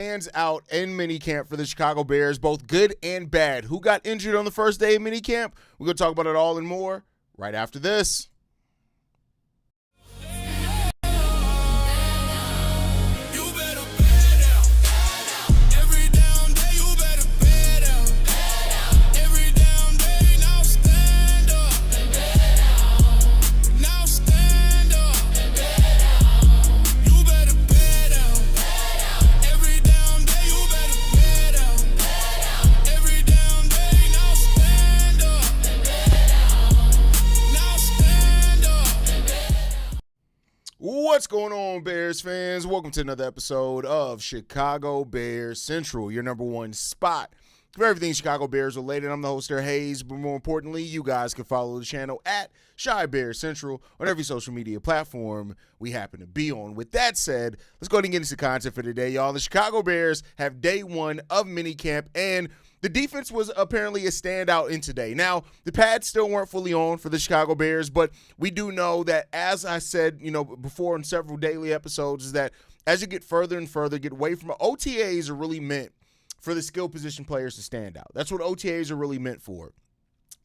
Stands out in minicamp for the Chicago Bears, both good and bad. Who got injured on the first day of minicamp? We're going to talk about it all and more right after this. What's going on, Bears fans? Welcome to another episode of Chicago Bears Central, your number one spot for everything Chicago Bears related. I'm the host there, Haize, but more importantly, you guys can follow the channel at Chi Bears Central on every social media platform we happen to be on. With that said, let's go ahead and get into content for today, y'all. The Chicago Bears have day one of minicamp, and the defense was apparently a standout in today. Now, the pads still weren't fully on for the Chicago Bears, but we do know that, as I said, before in several daily episodes, is that as you get further and further, get away from it, OTAs are really meant for the skill position players to stand out. That's what OTAs are really meant for.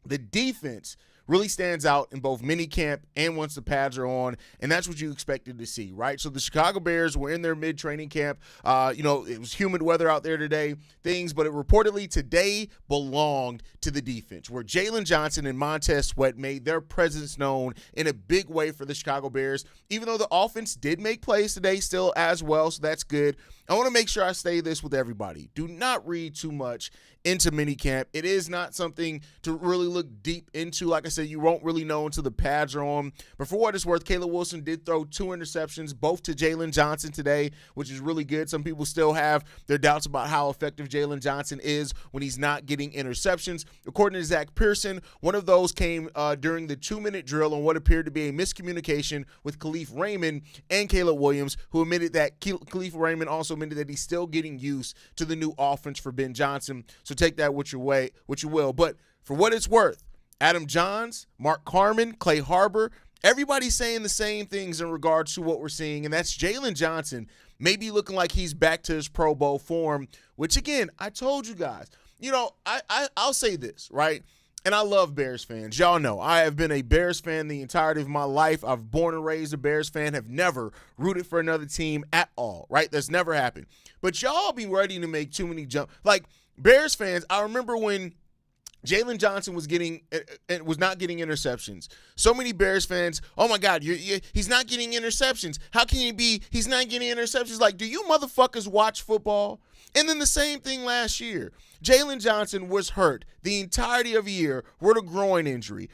The defense really stands out in both minicamp and once the pads are on, and that's what you expected to see, right? So the Chicago Bears were in their mid-training camp. It was humid weather out there today, but it reportedly today belonged to the defense, where Jaylen Johnson and Montez Sweat made their presence known in a big way for the Chicago Bears, even though the offense did make plays today still as well, so that's good. I want to make sure I say this with everybody. Do not read too much into minicamp. It is not something to really look deep into. Like I said, you won't really know until the pads are on. But for what it's worth, Caleb Wilson did throw 2 interceptions, both to Jaylen Johnson today, which is really good. Some people still have their doubts about how effective Jaylen Johnson is when he's not getting interceptions. According to Zach Pearson, one of those came during the 2-minute drill on what appeared to be a miscommunication with Khalif Raymond and Caleb Williams, who admitted that Khalif Raymond also admitted that he's still getting used to the new offense for Ben Johnson. So take that what you will. But for what it's worth, Adam Johns, Mark Carman, Clay Harbor, everybody's saying the same things in regards to what we're seeing, and that's Jaylen Johnson maybe looking like he's back to his Pro Bowl form, which, again, I told you guys. I'll say this, right? And I love Bears fans. Y'all know I have been a Bears fan the entirety of my life. I've born and raised a Bears fan, have never rooted for another team at all, right? That's never happened. But y'all be ready to make too many jumps. Like, Bears fans, I remember when Jaylen Johnson was not getting interceptions. So many Bears fans, oh my God, he's not getting interceptions. How can he's not getting interceptions? Like, do you motherfuckers watch football? And then the same thing last year. Jaylen Johnson was hurt the entirety of a year with a groin injury.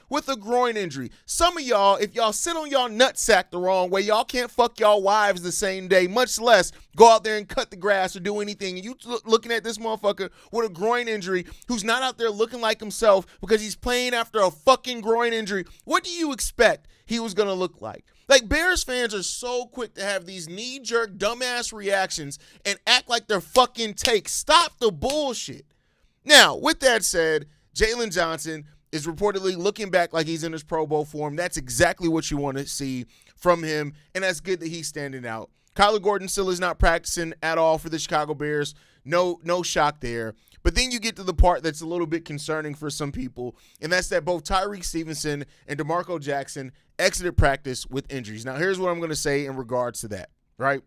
Some of y'all, if y'all sit on y'all nutsack the wrong way, y'all can't fuck y'all wives the same day, much less go out there and cut the grass or do anything. And you looking at this motherfucker with a groin injury who's not out there looking like himself because he's playing after a fucking groin injury. What do you expect he was going to look like? Like, Bears fans are so quick to have these knee-jerk, dumbass reactions and act like they're fucking takes. Stop the bullshit. Now, with that said, Jaylen Johnson is reportedly looking back like he's in his Pro Bowl form. That's exactly what you want to see from him, and that's good that he's standing out. Kyler Gordon still is not practicing at all for the Chicago Bears. No shock there. But then you get to the part that's a little bit concerning for some people, and that's that both Tyrique Stevenson and DeMarco Jackson exited practice with injuries. Now, here's what I'm going to say in regards to that, right?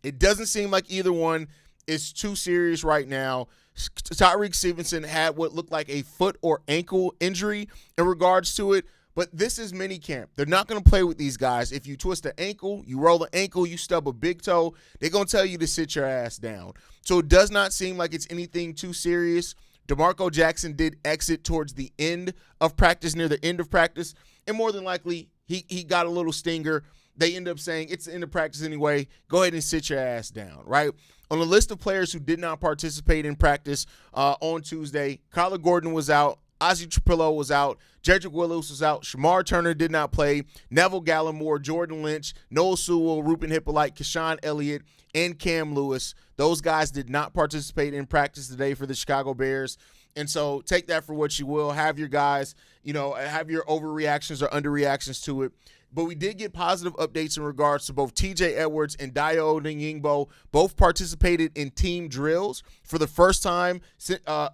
It doesn't seem like either one is too serious right now. Tyrique Stevenson had what looked like a foot or ankle injury in regards to it, but this is minicamp. They're not going to play with these guys. If you twist an ankle, you roll an ankle, you stub a big toe, they're going to tell you to sit your ass down. So it does not seem like it's anything too serious. DeMarco Jackson did exit towards the end of practice, near the end of practice, and more than likely he got a little stinger. They end up saying it's the end of practice anyway. Go ahead and sit your ass down, right? On the list of players who did not participate in practice on Tuesday, Kyler Gordon was out. Ozzie Trapillo was out. Jedrick Willis was out. Shamar Turner did not play. Neville Gallimore, Jordan Lynch, Noah Sewell, Ruben Hippolyte, Keshawn Elliott, and Cam Lewis. Those guys did not participate in practice today for the Chicago Bears. And so take that for what you will. Have your guys, have your overreactions or underreactions to it. But we did get positive updates in regards to both T.J. Edwards and Dayo Odeyingbo. Both participated in team drills for the first time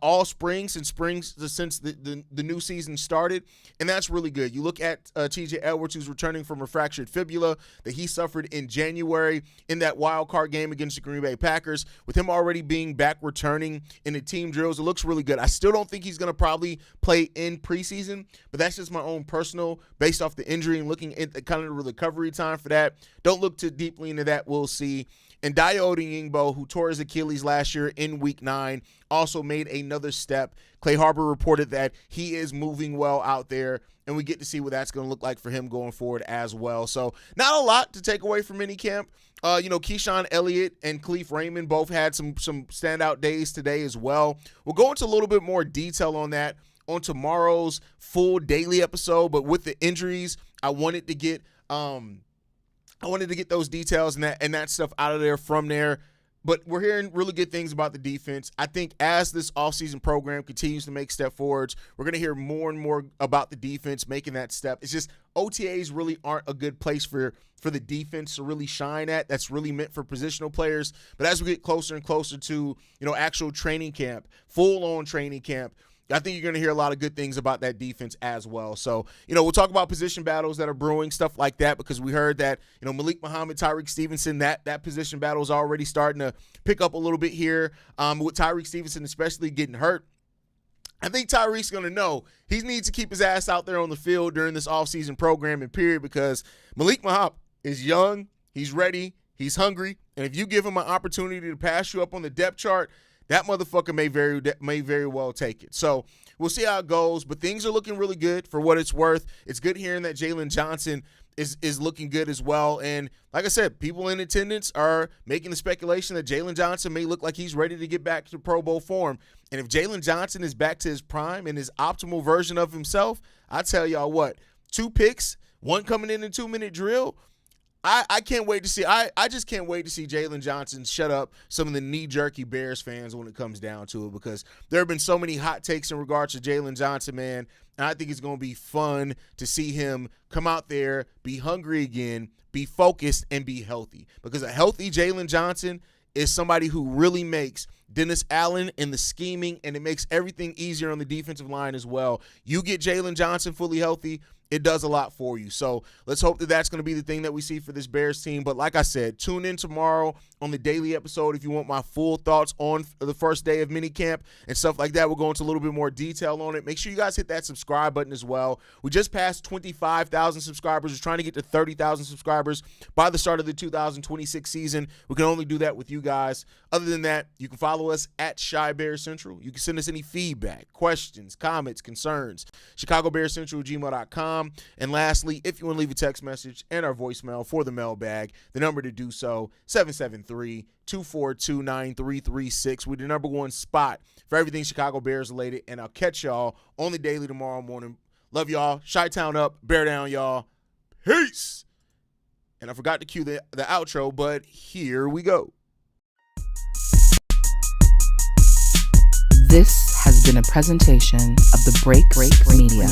all spring since the new season started, and that's really good. You look at T.J. Edwards, who's returning from a fractured fibula that he suffered in January in that wild card game against the Green Bay Packers. With him already being back returning in the team drills, it looks really good. I still don't think he's going to probably play in preseason, but that's just my own personal, based off the injury and looking at the kind of the recovery time for that. Don't look too deeply into that. We'll see. And Dayo Odeyingbo, who tore his Achilles last year in Week 9, also made another step. Clay Harbor reported that he is moving well out there, and we get to see what that's going to look like for him going forward as well. So not a lot to take away from minicamp. Keyshawn Elliott and Khalif Raymond both had some standout days today as well. We'll go into a little bit more detail on that on tomorrow's full daily episode, but with the injuries, I wanted to get those details and that stuff out of there from there. But we're hearing really good things about the defense. I think as this offseason program continues to make step forwards, we're going to hear more and more about the defense making that step. It's just OTAs really aren't a good place for the defense to really shine at. That's really meant for positional players. But as we get closer and closer to, actual training camp, full-on training camp, I think you're going to hear a lot of good things about that defense as well. So, we'll talk about position battles that are brewing, stuff like that, because we heard that, Malik Muhammad, Tyrique Stevenson, that position battle is already starting to pick up a little bit here, with Tyrique Stevenson especially getting hurt. I think Tyreek's going to know he needs to keep his ass out there on the field during this offseason programming period, because Malik Muhammad is young, he's ready, he's hungry, and if you give him an opportunity to pass you up on the depth chart, that motherfucker may very well take it. So we'll see how it goes, but things are looking really good for what it's worth. It's good hearing that Jaylen Johnson is looking good as well. And like I said, people in attendance are making the speculation that Jaylen Johnson may look like he's ready to get back to Pro Bowl form. And if Jaylen Johnson is back to his prime and his optimal version of himself, I tell y'all what, 2 picks, 1 coming in a 2-minute drill, I can't wait to see. I just can't wait to see Jaylen Johnson shut up some of the knee-jerky Bears fans when it comes down to it, because there have been so many hot takes in regards to Jaylen Johnson, man, and I think it's going to be fun to see him come out there, be hungry again, be focused, and be healthy, because a healthy Jaylen Johnson is somebody who really makes Dennis Allen and the scheming, and it makes everything easier on the defensive line as well. You get Jaylen Johnson fully healthy, it does a lot for you. So let's hope that that's going to be the thing that we see for this Bears team. But like I said, tune in tomorrow on the daily episode if you want my full thoughts on the first day of minicamp and stuff like that. We'll go into a little bit more detail on it. Make sure you guys hit that subscribe button as well. We just passed 25,000 subscribers. We're trying to get to 30,000 subscribers by the start of the 2026 season. We can only do that with you guys. Other than that, you can follow us at Shy Bears Central. You can send us any feedback, questions, comments, concerns, ChicagoBearsCentral@gmail.com. And lastly, if you want to leave a text message and our voicemail for the mailbag, the number to do so, 773-242-9336. We're the number 1 spot for everything Chicago Bears related, and I'll catch y'all on the daily tomorrow morning. Love y'all. Chi-Town up, bear down, y'all. Peace. And I forgot to cue the outro, but here we go. This has been a presentation of the Break Media.